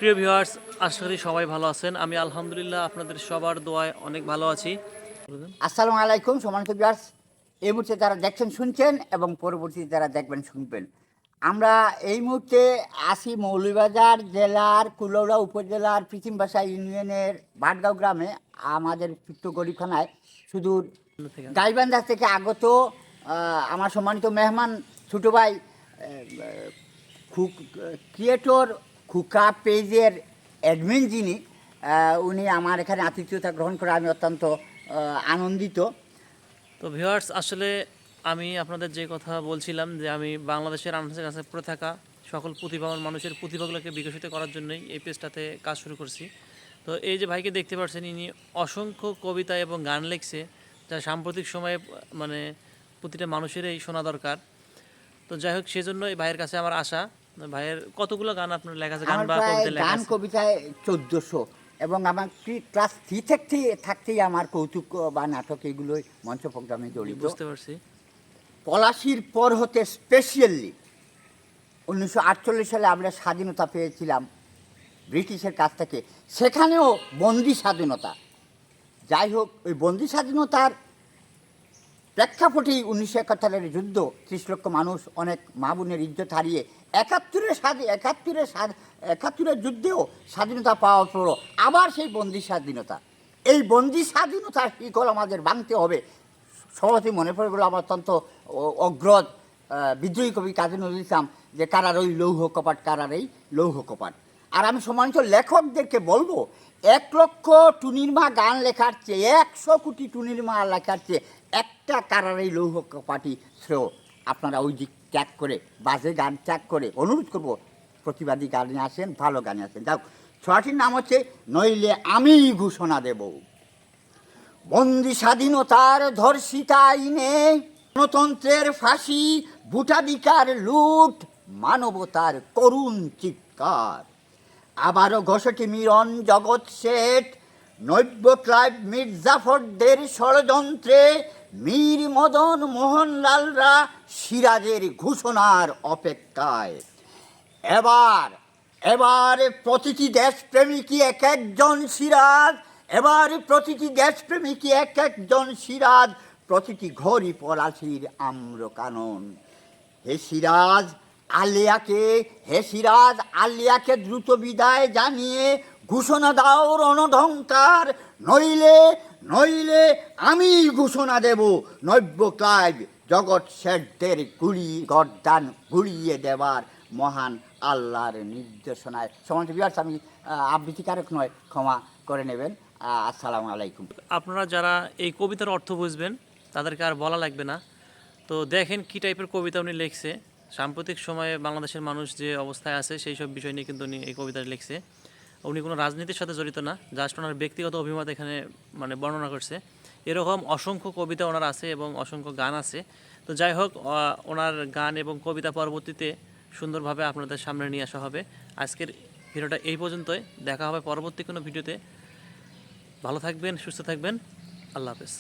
প্রিয় ভিউয়ার্স, আশা করি সবাই ভালো আছেন। আমি আলহামদুলিল্লাহ আপনাদের সবার দোয়ায় অনেক ভালো আছি। আসসালামু আলাইকুম সম্মানিত ভিউয়ার্স, এই মুহূর্তে যারা দেখছেন শুনছেন এবং পরবর্তীতে যারা দেখবেন শুনবেন, আমরা এই মুহূর্তে আছি মৌলভীবাজার জেলার কুলৌড়া উপজেলার পিচিমবাসা ইউনিয়নের ভাটগাঁও গ্রামে। আমাদের ছোট্ট গরিবখানায় সুদূর গাইবান্ধা থেকে আগত আমার সম্মানিত মেহমান ছোটো ভাই ক্রিয়েটর খুকা পেজের অ্যাডমিন যিনি, উনি আমার এখানে আতিথ্যতা গ্রহণ করে আমি অত্যন্ত আনন্দিত। তো ভিউয়ার্স, আসলে আমি আপনাদের যে কথা বলছিলাম যে আমি বাংলাদেশের আনাচে কাছে পড়ে থাকা সকল প্রতিভাবান মানুষের প্রতিভাগুলোকে বিকশিত করার জন্যই এই পেজটাতে কাজ শুরু করছি। তো এই যে ভাইকে দেখতে পাচ্ছেন, ইনি অসংখ্য কবিতা এবং গান লিখছে, যা সাম্প্রতিক সময়ে মানে প্রতিটা মানুষেরই শোনা দরকার। তো যাই হোক, সেজন্য এই ভাইয়ের কাছে আমার আশা। ভাইয়ের কতগুলো গান আপনার লেখা আছে? গান বা কবিতা লেখা গান আছে? কবিতায় 1400, এবং আমার ক্লাস 3 থাকতেই আমার কৌতুক বা নাটক এগুলোই মঞ্চ প্রোগ্রামে জড়িত। বুঝতে পারছি। পলাশির পর হতে স্পেশালি 1948 সালে আমরা স্বাধীনতা পেয়েছিলাম ব্রিটিশের কাছ থেকে, সেখানেও বন্দি স্বাধীনতা। যাই হোক, ওই বন্দি স্বাধীনতার প্রেক্ষাপটেই 1971 যুদ্ধ, 30 লক্ষ মানুষ, অনেক মা বোনের ইজ্জত হারিয়ে 71-এর যুদ্ধেও স্বাধীনতা পাওয়ার পরও আবার সেই বন্দি স্বাধীনতা, এই বন্দি স্বাধীনতার শিকল আমাদের ভাঙতে হবে। সহজেই মনে পড়ে গেল আমার অত্যন্ত অগ্রজ বিদ্রোহী কবি কাজী নজরুল ইসলাম, যে কারার ওই লৌহ কপাট, কারার এই লৌহ কপাট। আর আমি সম্মানিত লেখকদেরকে বলবো, 1 লক্ষ টুনির মা গান লেখার চেয়ে, 100 কোটি টুনির মা লেখার চেয়ে একটা কারার এই লৌহ কপাটি শ্রেয়। আপনারা ওই দিক ত্যাগ করে, বাজে গান ত্যাগ করে, অনুরোধ করবো প্রতিবাদী গানে আসেন, ভালো গানে আসেন। যাক, ছড়াটির নাম হচ্ছে নইলে আমি ঘোষণা দেব। বন্দি স্বাধীনতার ধর্ষিতা আইনে, গণতন্ত্রের ফাঁসি, ভোটাধিকার লুট, মানবতার করুণ চিৎকার। আবারও ঘষটি মিরন জগৎ শেঠ, নব্য ক্লাইভ মির্জাফরদের ষড়যন্ত্রে মীর মদন মোহনলালরা সিরাজের ঘোষণার অপেক্ষায়। এবার প্রতিটি দেশপ্রেমিকই এক একজন সিরাজ, এবার প্রতিটি দেশপ্রেমিকই এক একজন সিরাজ, প্রতিটি ঘড়ি পলাশির আম্র কানন। হে সিরাজ আলিয়াকে দ্রুত বিদায় জানিয়ে ঘোষণা দাও রণঢঙ্কার, নইলে আমি ঘোষণা দেব নব্য ক্লাইভ জগৎ শেঠদের গর্দান গুড়িয়ে দেবার মহান আল্লাহর নির্দেশনায়। সম্মানিত ভিউয়ার্স, আমি আবৃত্তিকারক নয়, ক্ষমা করে নেবেন। আসসালামু আলাইকুম। আপনারা যারা এই কবিতার অর্থ বুঝবেন তাদেরকে আর বলা লাগবে না। তো দেখেন কি টাইপের কবিতা উনি লিখছে। সাম্প্রতিক সময়ে বাংলাদেশের মানুষ যে অবস্থায় আছে সেই সব বিষয় নিয়ে কিন্তু উনি এই কবিতাটা লিখছে। উনি কোনো রাজনীতির সাথে জড়িত না, জাস্ট ওনার ব্যক্তিগত অভিমত এখানে মানে বর্ণনা করছে। এরকম অসংখ্য কবিতা ওনার আছে এবং অসংখ্য গান আছে। তো যাই হোক, ওনার গান এবং কবিতা পরবর্তীতে সুন্দরভাবে আপনাদের সামনে নিয়ে আসা হবে। আজকের ভিডিওটা এই পর্যন্তই, দেখা হবে পরবর্তী কোনো ভিডিওতে। ভালো থাকবেন, সুস্থ থাকবেন, আল্লাহ হাফেজ।